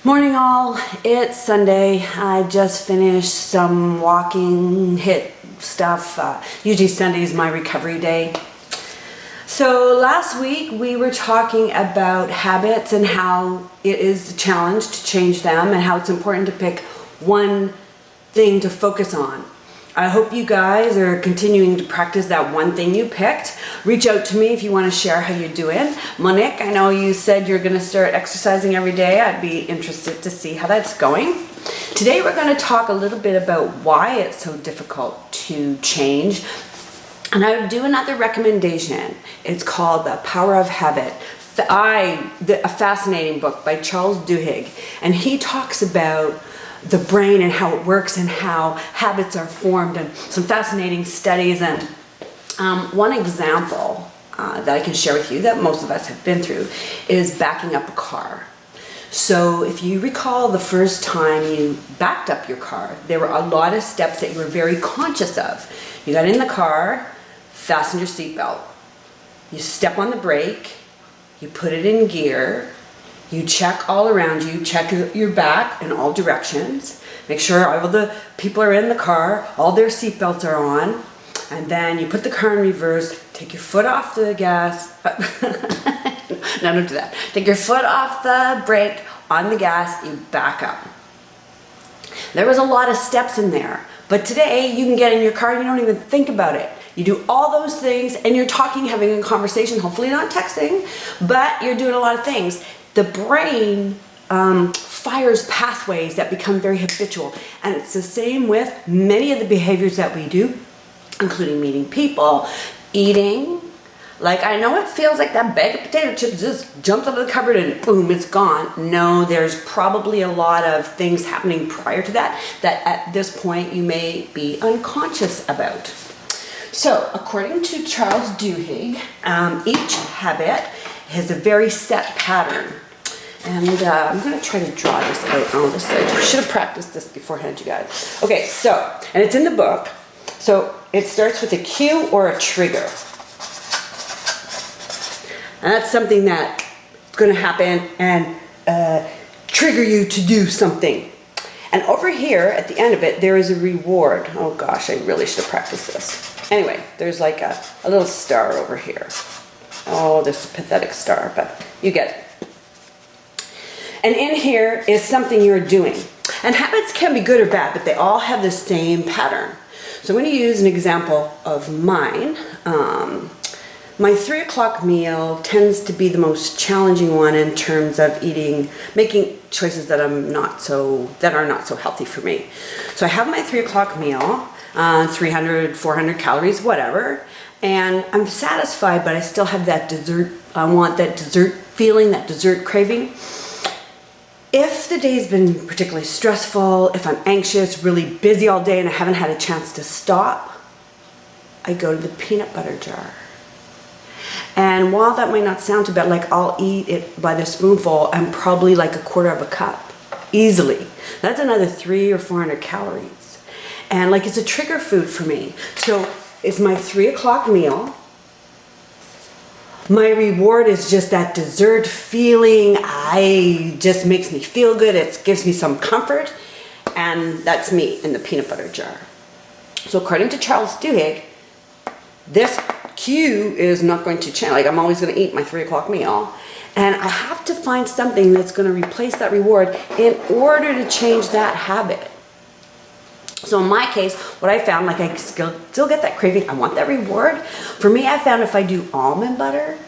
Morning all, it's Sunday. I just finished some walking HIIT stuff. Usually Sunday is my recovery day. So last week we were talking about habits and how it is a challenge to change them and how it's important to pick one thing to focus on. I hope you guys are continuing to practice that one thing you picked. Reach out to me if you want to share how you're doing. Monique, I know you said you're going to start exercising every day. I'd be interested to see how that's going. Today we're going to talk a little bit about why it's so difficult to change. And I would do another recommendation. It's called The Power of Habit. A fascinating book by Charles Duhigg. And he talks about the brain and how it works and how habits are formed and some fascinating studies. And one example that I can share with you that most of us have been through is backing up a car. So if you recall the first time you backed up your car, there were a lot of steps that you were very conscious of. You got in the car, fastened your seatbelt, you step on the brake, you put it in gear, you check all around you, check your back in all directions, make sure all the people are in the car, all their seatbelts are on, and then you put the car in reverse, take your foot off the gas, no, don't do that. Take your foot off the brake, on the gas, you back up. There was a lot of steps in there, but today you can get in your car and you don't even think about it. You do all those things and you're talking, having a conversation, hopefully not texting, but you're doing a lot of things. The brain fires pathways that become very habitual. And it's the same with many of the behaviors that we do, including meeting people, eating. Like, I know it feels like that bag of potato chips just jumped out of the cupboard and boom, it's gone. No, there's probably a lot of things happening prior to that at this point you may be unconscious about. So, according to Charles Duhigg, each habit has a very set pattern. And I'm going to try to draw this out on this side. I should have practiced this beforehand, you guys. Okay, so, and it's in the book. So, it starts with a cue or a trigger. And that's something that's going to happen and trigger you to do something. And over here, at the end of it, there is a reward. Oh gosh, I really should have practiced this. Anyway, there's like a little star over here. Oh, this is a pathetic star, but you get it. And in here is something you're doing. And habits can be good or bad, but they all have the same pattern. So I'm going to use an example of mine. My 3 o'clock meal tends to be the most challenging one in terms of making choices that are not so healthy for me. So I have my 3 o'clock meal, 300, 400 calories, whatever. And I'm satisfied, but I still have that dessert. I want that dessert feeling, that dessert craving. If the day's been particularly stressful, if I'm anxious, really busy all day and I haven't had a chance to stop, I go to the peanut butter jar. And while that might not sound too bad, like I'll eat it by the spoonful and probably like a quarter of a cup, easily. That's another 300 or 400 calories. And like it's a trigger food for me. So it's my 3 o'clock meal. My reward is just that dessert feeling. It just makes me feel good. It gives me some comfort. And that's me in the peanut butter jar. So according to Charles Duhigg, this cue is not going to change. Like I'm always going to eat my 3 o'clock meal. And I have to find something that's going to replace that reward in order to change that habit. So in my case, what I found, like I still get that craving, I want that reward. For me, I found if I do almond butter,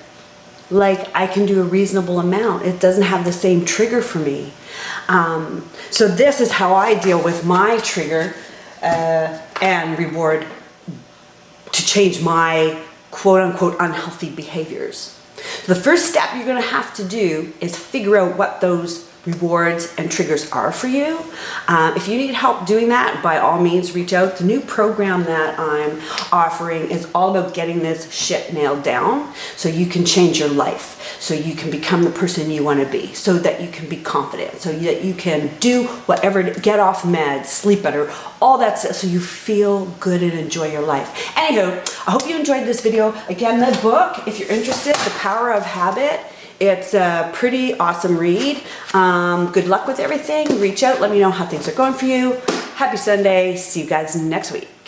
like I can do a reasonable amount. It doesn't have the same trigger for me. So this is how I deal with my trigger and reward to change my quote-unquote unhealthy behaviors. So the first step you're going to have to do is figure out what those rewards and triggers are for you. If you need help doing that, by all means reach out. The new program that I'm offering is all about getting this shit nailed down so you can change your life, so you can become the person you want to be, so that you can be confident, so that you can do whatever, get off meds, sleep better, all that stuff, so you feel good and enjoy your life. Anywho, I hope you enjoyed this video. Again, the book, if you're interested, The Power of Habit, It's a pretty awesome read. Good luck with everything. Reach out, let me know how things are going for you. Happy Sunday. See you guys next week.